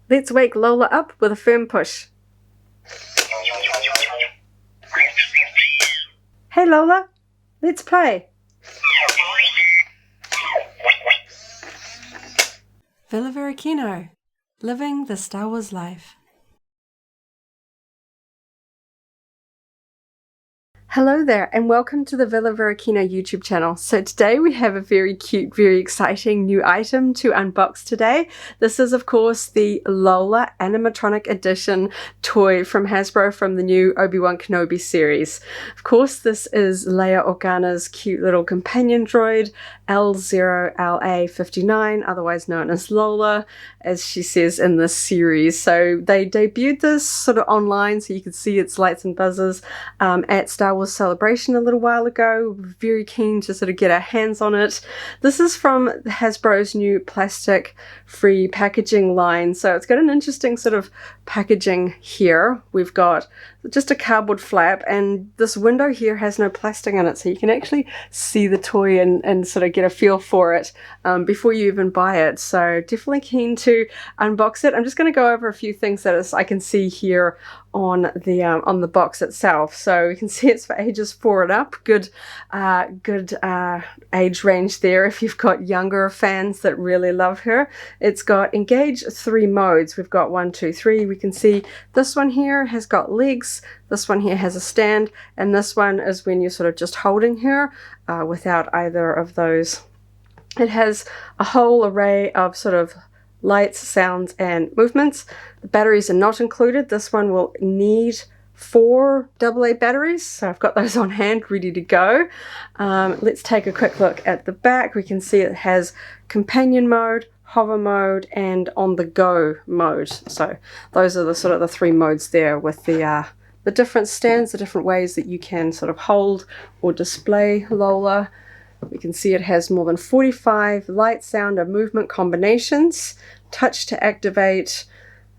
Let's wake Lola up with a firm push. Hey Lola, let's play. Villa Varykino, living the Star Wars life. Hello there and welcome to the Villa Varykino YouTube channel. So today we have a very cute, very exciting new item to unbox today. This is of course the LOLA Animatronic Edition toy from Hasbro from the new Obi-Wan Kenobi series. Of course this is Leia Organa's cute little companion droid, L0LA59, otherwise known as Lola, as she says in this series. So they debuted this sort of online so you could see its lights and buzzers at Star Wars Celebration a little while ago. Very keen to sort of get our hands on it. This is from Hasbro's new plastic free packaging line, so it's got an interesting sort of packaging here. We've got just a cardboard flap, and this window here has no plastic in it, so you can actually see the toy and sort of get a feel for it before you even buy it. So definitely keen to unbox it. I'm just going to go over a few things that I can see here on the box itself. So we can see it's for ages 4 and up. Good age range there if you've got younger fans that really love her. It's got engage 3 modes. We've got 1, 2, 3. We can see this one here has got legs, this one here has a stand, and this one is when you're sort of just holding her without either of those. It has a whole array of sort of lights, sounds, and movements. The batteries are not included. This one will need 4 AA batteries, so I've got those on hand ready to go. Let's take a quick look at the back. We can see it has companion mode, hover mode, and on the go mode. So those are the sort of the 3 modes there with the different stands, the different ways that you can sort of hold or display Lola. We can see it has more than 45 light, sound, and movement combinations. Touch to activate.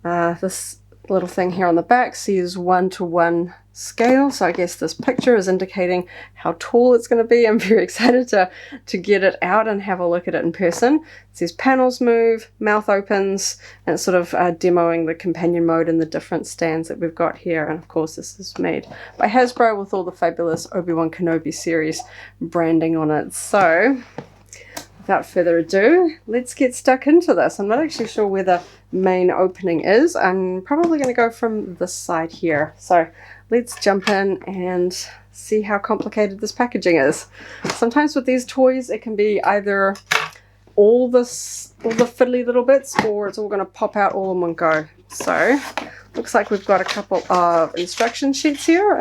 This little thing here on the back says 1:1 scale, so I guess this picture is indicating how tall it's going to be. I'm very excited to get it out and have a look at it in person. It says panels move, mouth opens, and it's sort of demoing the companion mode and the different stands that we've got here. And of course this is made by Hasbro with all the fabulous Obi-Wan Kenobi series branding on it. So without further ado, let's get stuck into this. I'm not actually sure where the main opening is. I'm probably going to go from this side here. So let's jump in and see how complicated this packaging is. Sometimes with these toys it can be either all the fiddly little bits, or it's all going to pop out all in one go. So looks like we've got a couple of instruction sheets here.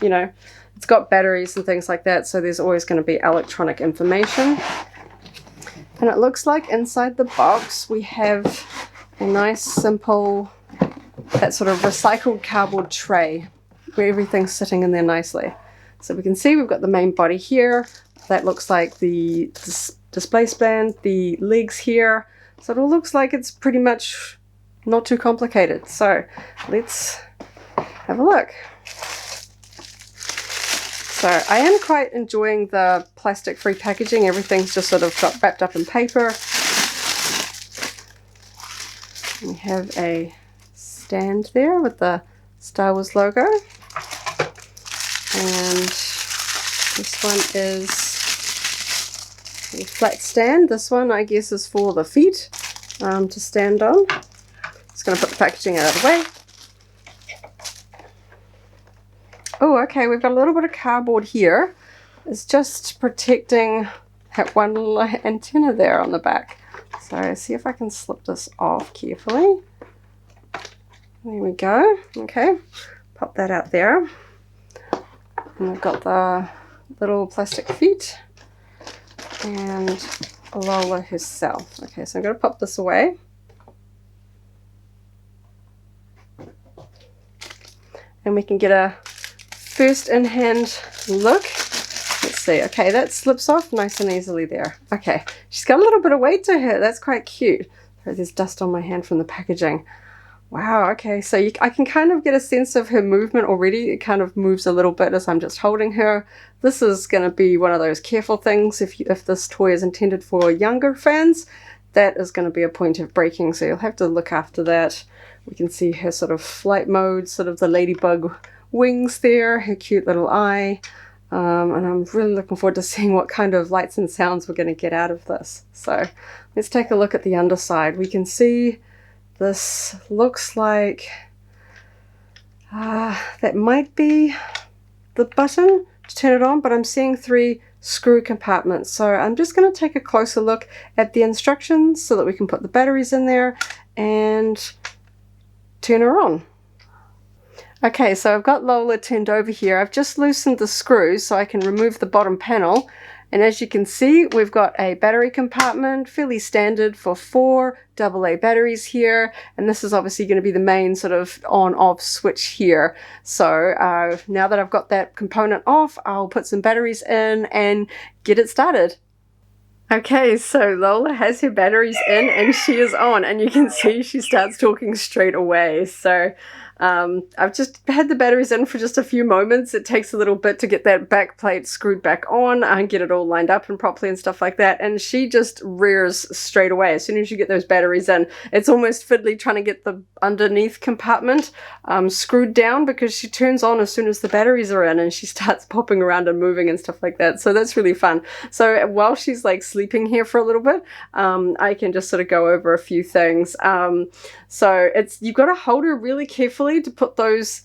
You know, it's got batteries and things like that, so there's always going to be electronic information. And it looks like inside the box we have a nice simple, that sort of recycled cardboard tray where everything's sitting in there nicely. So we can see we've got the main body here. That looks like the display stand, the legs here. So it all looks like it's pretty much not too complicated. So let's have a look. So I am quite enjoying the plastic free packaging. Everything's just sort of got wrapped up in paper. We have a stand there with the Star Wars logo. And this one is a flat stand. This one I guess is for the feet to stand on. Just going to put the packaging out of the way. Oh, okay, we've got a little bit of cardboard here. It's just protecting that one little antenna there on the back. So see if I can slip this off carefully. There we go. Okay, pop that out there. And we've got the little plastic feet and Lola herself. Okay, so I'm going to pop this away. And we can get a first in-hand look. Let's see. Okay, that slips off nice and easily there. Okay, she's got a little bit of weight to her. That's quite cute. There's dust on my hand from the packaging. Wow, okay, so I can kind of get a sense of her movement already. It kind of moves a little bit as I'm just holding her. This is going to be one of those careful things if this toy is intended for younger fans. that is going to be a point of breaking, so you'll have to look after that. We can see her sort of flight mode, sort of the ladybug wings there, her cute little eye. And I'm really looking forward to seeing what kind of lights and sounds we're going to get out of this. So let's take a look at the underside. We can see this looks like that might be the button to turn it on, but I'm seeing 3 screw compartments. So I'm just going to take a closer look at the instructions so that we can put the batteries in there and turn her on. Okay, so I've got Lola turned over here. I've just loosened the screws so I can remove the bottom panel. And as you can see, we've got a battery compartment, fairly standard for 4 AA batteries here. And this is obviously going to be the main sort of on-off switch here. So now that I've got that component off, I'll put some batteries in and get it started. Okay, so Lola has her batteries in and she is on, and you can see she starts talking straight away. So I've just had the batteries in for just a few moments. It takes a little bit to get that back plate screwed back on and get it all lined up and properly and stuff like that. And she just rears straight away as soon as you get those batteries in. It's almost fiddly trying to get the underneath compartment screwed down, because she turns on as soon as the batteries are in and she starts popping around and moving and stuff like that. So that's really fun. So while she's like sleeping here for a little bit, I can just sort of go over a few things. So you've got to hold her really carefully to put those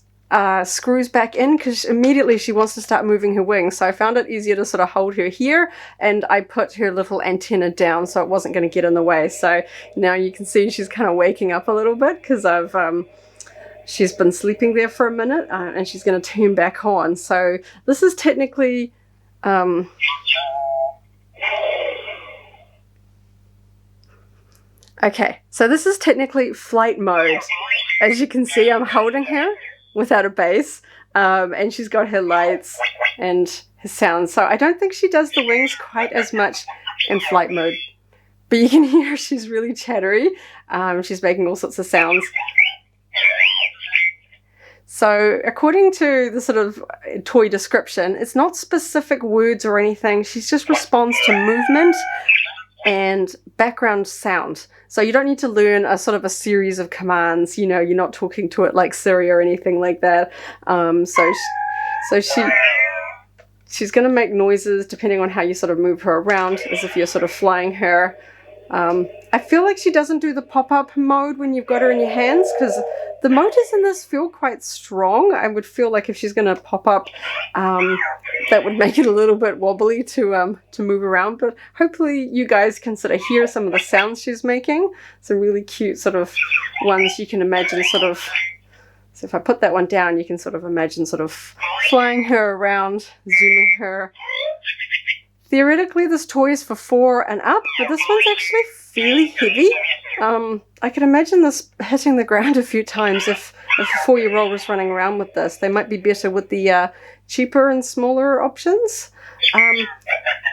screws back in, because immediately she wants to start moving her wings. So I found it easier to sort of hold her here, and I put her little antenna down so it wasn't going to get in the way. So now you can see she's kind of waking up a little bit, because she's been sleeping there for a minute, and she's going to turn back on. So this is technically okay, so this is technically flight mode. As you can see, I'm holding her without a base, and she's got her lights and her sounds. So I don't think she does the wings quite as much in flight mode. But you can hear she's really chattery. She's making all sorts of sounds. So according to the sort of toy description, it's not specific words or anything. She just responds to movement and background sound. So you don't need to learn a sort of a series of commands. You know, you're not talking to it like Siri or anything like that. She's going to make noises depending on how you sort of move her around, as if you're sort of flying her. I feel like she doesn't do the pop-up mode when you've got her in your hands, because the motors in this feel quite strong. I would feel like if she's going to pop up, that would make it a little bit wobbly to move around. But hopefully you guys can sort of hear some of the sounds she's making. Some really cute sort of ones you can imagine sort of. So if I put that one down, you can sort of imagine sort of flying her around, zooming her. Theoretically, this toy is for 4 and up, but this one's actually fairly heavy. I can imagine this hitting the ground a few times if a 4-year-old was running around with this. They might be better with the cheaper and smaller options.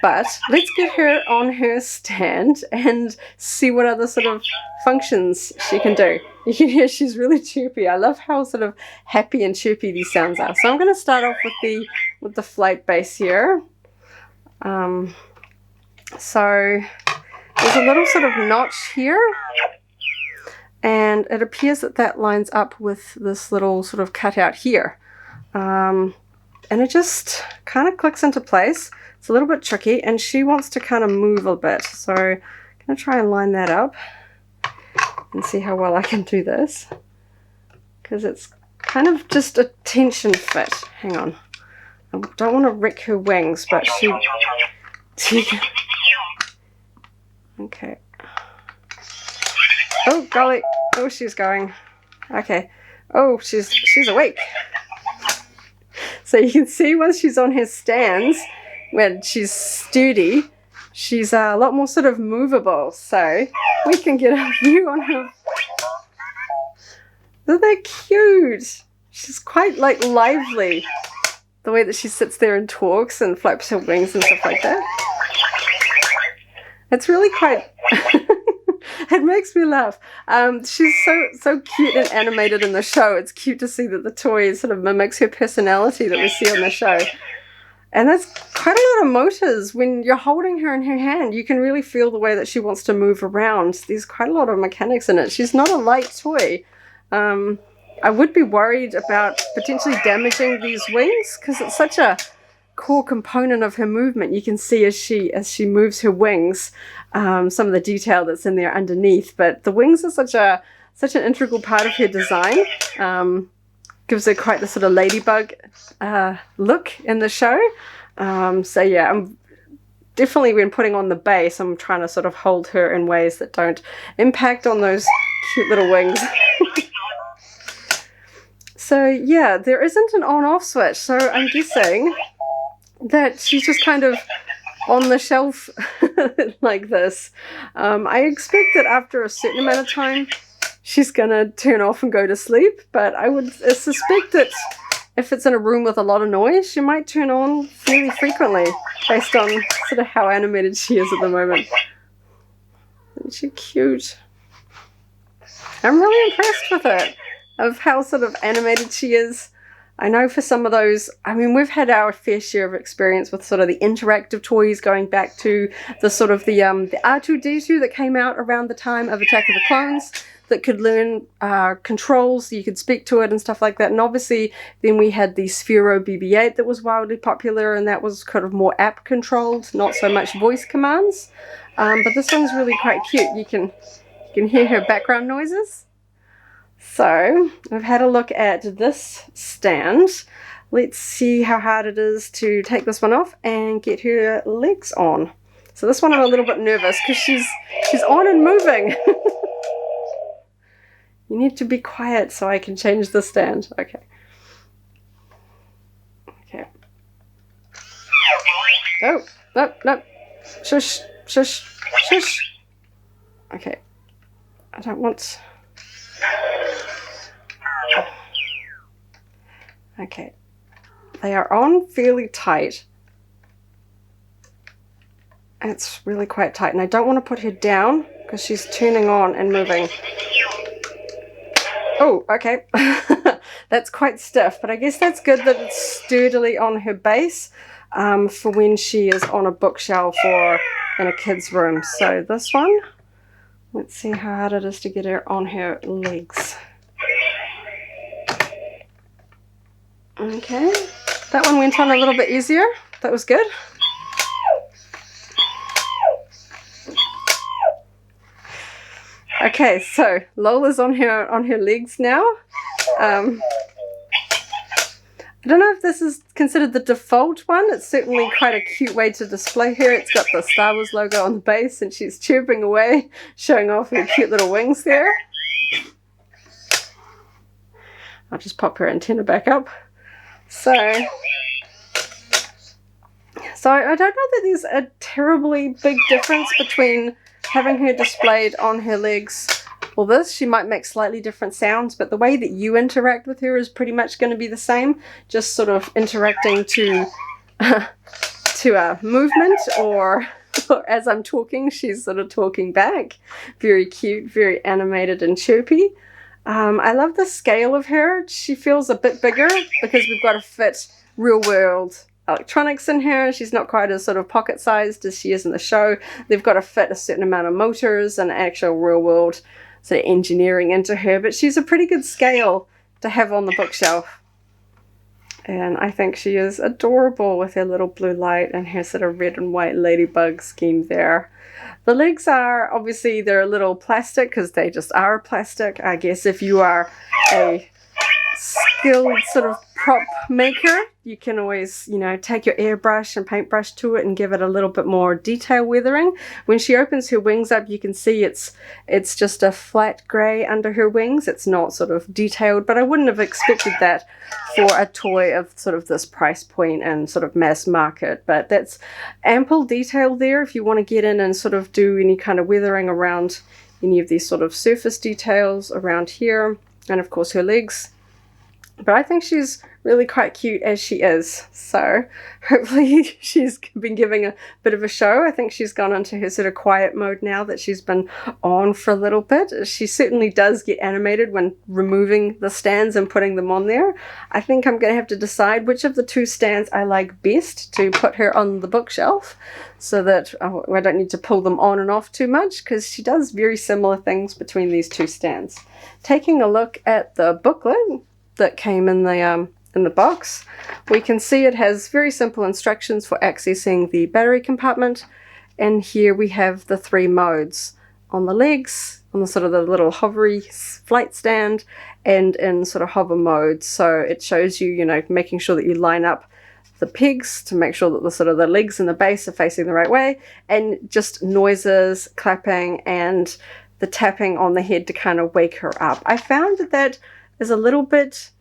But let's get her on her stand and see what other sort of functions she can do. You can hear she's really chirpy. I love how sort of happy and chirpy these sounds are. So I'm going to start off with the flight base here. So there's a little sort of notch here, and it appears that lines up with this little sort of cutout here, and it just kind of clicks into place. It's a little bit tricky, and she wants to kind of move a bit, so I'm going to try and line that up and see how well I can do this, because it's kind of just a tension fit. Hang on. I don't want to wreck her wings, but she okay. Oh golly! Oh, she's going. Okay. Oh, she's awake. So you can see once she's on her stands, when she's sturdy, she's a lot more sort of movable. So we can get a view on her. Isn't that cute? She's quite like lively. The way that she sits there and talks and flaps her wings and stuff like that. It's really quite... It makes me laugh. She's so cute and animated in the show. It's cute to see that the toy sort of mimics her personality that we see on the show. And that's quite a lot of motors. When you're holding her in her hand, you can really feel the way that she wants to move around. There's quite a lot of mechanics in it. She's not a light toy. I would be worried about potentially damaging these wings because it's such a core component of her movement. You can see as she moves her wings, some of the detail that's in there underneath. But the wings are such an integral part of her design. Gives her quite the sort of ladybug look in the show. So yeah, I'm definitely, when putting on the base, I'm trying to sort of hold her in ways that don't impact on those cute little wings. So yeah, there isn't an on-off switch, so I'm guessing that she's just kind of on the shelf like this. I expect that after a certain amount of time she's gonna turn off and go to sleep, but I would suspect that if it's in a room with a lot of noise, she might turn on fairly frequently based on sort of how animated she is at the moment. Isn't she cute? I'm really impressed with it, of how sort of animated she is. I know for some of those, I mean, we've had our fair share of experience with sort of the interactive toys, going back to the sort of the R2-D2 that came out around the time of Attack of the Clones, that could learn controls, you could speak to it and stuff like that. And obviously then we had the SWTOR BB-8 that was wildly popular, and that was kind of more app controlled, not so much voice commands. But this one's really quite cute. You can hear her background noises. So I've had a look at this stand. Let's see how hard it is to take this one off and get her legs on. So this one I'm a little bit nervous because she's on and moving. You need to be quiet so I can change the stand. Okay. Okay. Oh, no. Shush, shush, shush. Okay. I don't want... Okay. They are on fairly tight. It's really quite tight, and I don't want to put her down because she's turning on and moving. Oh, okay. That's quite stiff, but I guess that's good that it's sturdily on her base for when she is on a bookshelf or in a kid's room. So this one, let's see how hard it is to get her on her legs. Okay, that one went on a little bit easier. That was good. Okay, so Lola's on her legs now. I don't know if this is considered the default one. It's certainly quite a cute way to display her. It's got the Star Wars logo on the base, and she's chirping away, showing off her cute little wings there. I'll just pop her antenna back up. So I don't know that there's a terribly big difference between having her displayed on her legs or this. She might make slightly different sounds, but the way that you interact with her is pretty much going to be the same, just sort of interacting to a movement, or as I'm talking, she's sort of talking back. Very cute, very animated and chirpy. I love the scale of her. She feels a bit bigger because we've got to fit real world electronics in her. She's not quite as sort of pocket sized as she is in the show. They've got to fit a certain amount of motors and actual real world sort of engineering into her, but she's a pretty good scale to have on the bookshelf. And I think she is adorable with her little blue light and her sort of red and white ladybug scheme there. The legs are, obviously, they're a little plastic because they just are plastic. I guess if you are a skilled sort of prop maker, you can always, you know, take your airbrush and paintbrush to it and give it a little bit more detail weathering. When she opens her wings up, you can see it's just a flat grey under her wings. It's not sort of detailed, but I wouldn't have expected that for a toy of sort of this price point and sort of mass market. But that's ample detail there if you want to get in and sort of do any kind of weathering around any of these sort of surface details around here. And of course her legs. But I think she's really quite cute as she is. So hopefully she's been giving a bit of a show. I think she's gone into her sort of quiet mode now that she's been on for a little bit. She certainly does get animated when removing the stands and putting them on there. I think I'm going to have to decide which of the two stands I like best to put her on the bookshelf so that I don't need to pull them on and off too much, because she does very similar things between these two stands. Taking a look at the booklet that came in the box, we can see it has very simple instructions for accessing the battery compartment, and here we have the 3 modes on the legs, on the sort of the little hovery flight stand, and in sort of hover mode. So it shows you, you know, making sure that you line up the pegs to make sure that the sort of the legs and the base are facing the right way, and just noises, clapping, and the tapping on the head to kind of wake her up. I found that that is a little bit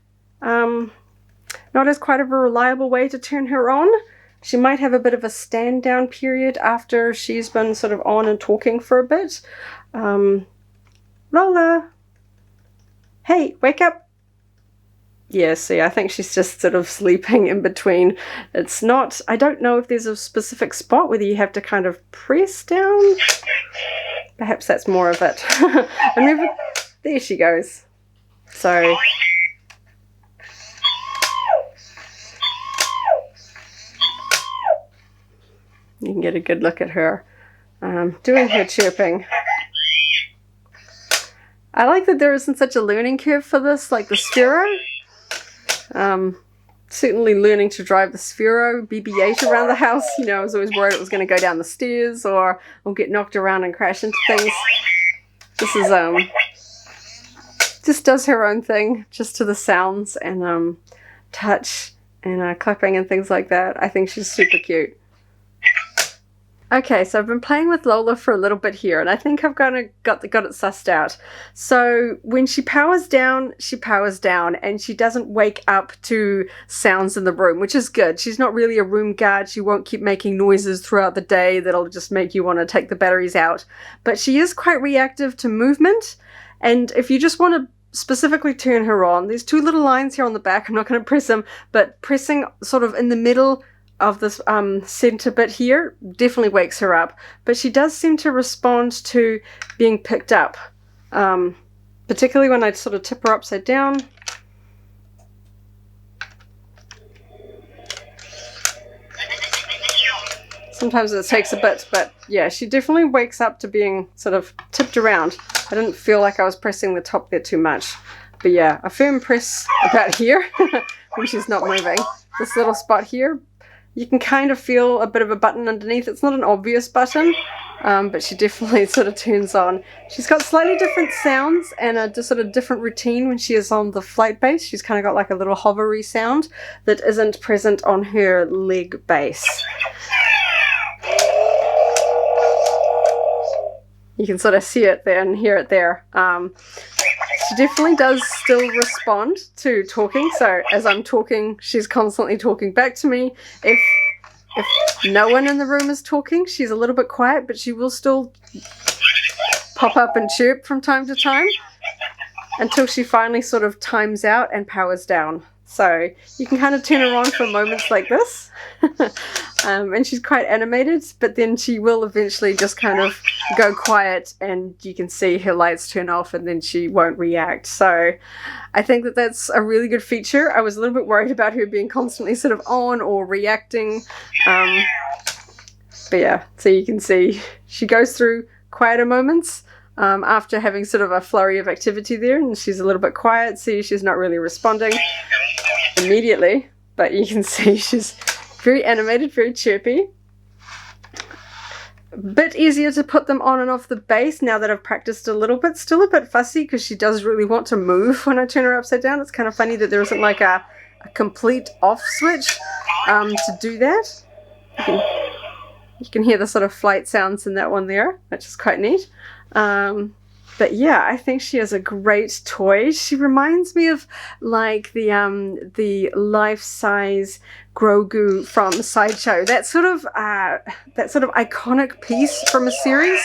not as quite of a reliable way to turn her on. She might have a bit of a stand down period after she's been sort of on and talking for a bit. Lola, hey, wake up. Yeah, see, I think she's just sort of sleeping in between. It's not, I don't know if there's a specific spot whether you have to kind of press down. Perhaps that's more of it. Remember, there she goes. So you can get a good look at her doing her chirping. I like that there isn't such a learning curve for this, like the SWTOR. Certainly learning to drive the SWTOR BB-8 around the house, you know, I was always worried it was going to go down the stairs or get knocked around and crash into things. This is just does her own thing, just to the sounds and touch and clapping and things like that. I think she's super cute. Okay, so I've been playing with Lola for a little bit here, and I think I've got it sussed out. So when she powers down, and she doesn't wake up to sounds in the room, which is good. She's not really a room guard. She won't keep making noises throughout the day that'll just make you want to take the batteries out. But she is quite reactive to movement, and if you just want to specifically turn her on, there's 2 little lines here on the back. I'm not going to press them, but pressing sort of in the middle of this center bit here definitely wakes her up, but she does seem to respond to being picked up, particularly when I sort of tip her upside down. Sometimes it takes a bit, but yeah, she definitely wakes up to being sort of tipped around. I didn't feel like I was pressing the top there too much, but yeah, a firm press about here when she's not moving. This little spot here, you can kind of feel a bit of a button underneath. It's not an obvious button, but she definitely sort of turns on. She's got slightly different sounds and a sort of different routine when she is on the flight base. She's kind of got like a little hovery sound that isn't present on her leg base. You can sort of see it there and hear it there. She definitely does still respond to talking, so as I'm talking, she's constantly talking back to me. If no one in the room is talking, she's a little bit quiet, but she will still pop up and chirp from time to time until she finally sort of times out and powers down. So you can kind of turn her on for moments like this. And she's quite animated, but then she will eventually just kind of go quiet and you can see her lights turn off and then she won't react. So I think that that's a really good feature. I was a little bit worried about her being constantly sort of on or reacting. But yeah, so you can see she goes through quieter moments after having sort of a flurry of activity there, and she's a little bit quiet. See, she's not really responding immediately, but you can see she's very animated, very chirpy. A bit easier to put them on and off the base now that I've practiced a little bit. Still a bit fussy because she does really want to move when I turn her upside down. It's kind of funny that there isn't like a complete off switch to do that. You can hear the sort of flight sounds in that one there, which is quite neat. But yeah, I think she is a great toy. She reminds me of like the life-size Grogu from Sideshow. That sort of iconic piece from a series.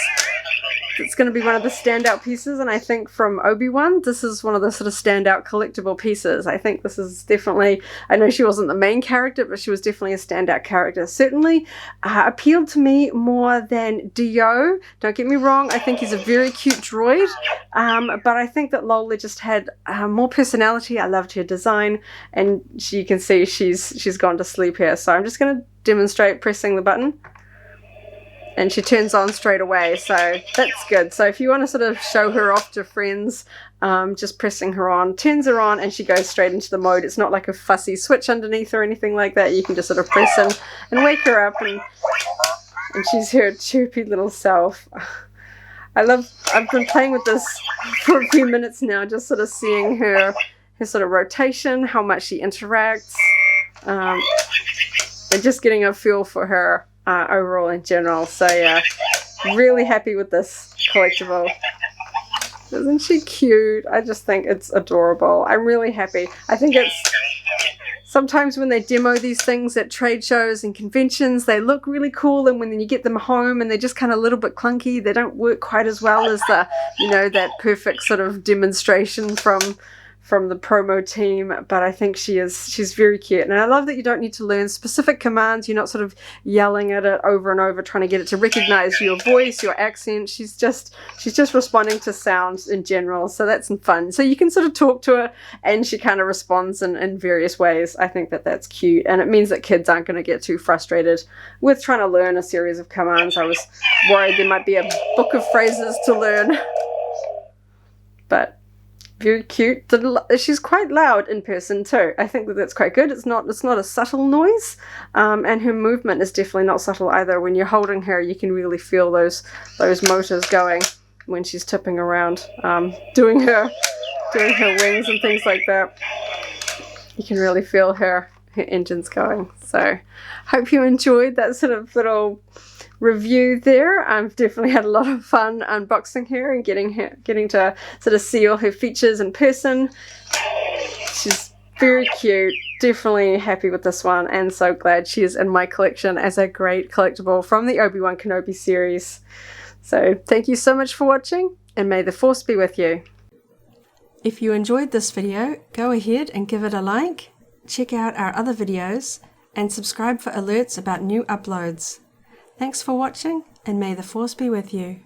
it's going to be one of the standout pieces, and I think from Obi-Wan, this is one of the sort of standout collectible pieces. I think this is definitely, I know she wasn't the main character, but she was definitely a standout character. Certainly appealed to me more than Dio. Don't get me wrong, I think he's a very cute droid, but I think that Lola just had more personality. I loved her design, and you can see she's gone to sleep here. So I'm just going to demonstrate pressing the button. And she turns on straight away, so that's good. So if you want to sort of show her off to friends, just pressing her on, turns her on, and she goes straight into the mode. It's not like a fussy switch underneath or anything like that. You can just sort of press and wake her up, and she's her chirpy little self. I've been playing with this for a few minutes now, just sort of seeing her sort of rotation, how much she interacts, and just getting a feel for her overall in general. So yeah, really happy with this collectible. Isn't she cute? I just think it's adorable. I'm really happy. I think it's sometimes when they demo these things at trade shows and conventions, they look really cool, and when you get them home and they're just kind of a little bit clunky, they don't work quite as well as the, you know, that perfect sort of demonstration from the promo team. But I think she's very cute, and I love that you don't need to learn specific commands. You're not sort of yelling at it over and over trying to get it to recognize your voice, your accent. She's just responding to sounds in general, so that's fun. So you can sort of talk to her and she kind of responds in various ways. I think that that's cute, and it means that kids aren't going to get too frustrated with trying to learn a series of commands. I was worried there might be a book of phrases to learn, but very cute. She's quite loud in person too. I think that's quite good. It's not a subtle noise, and her movement is definitely not subtle either. When you're holding her, you can really feel those motors going when she's tipping around, doing her wings and things like that. You can really feel her engines going. So hope you enjoyed that sort of little review there. I've definitely had a lot of fun unboxing her and getting to sort of see all her features in person. She's very cute. Definitely happy with this one, and so glad she is in my collection as a great collectible from the Obi-Wan Kenobi series. So thank you so much for watching, and may the Force be with you. If you enjoyed this video, go ahead and give it a like, check out our other videos, and subscribe for alerts about new uploads. Thanks for watching, and may the Force be with you.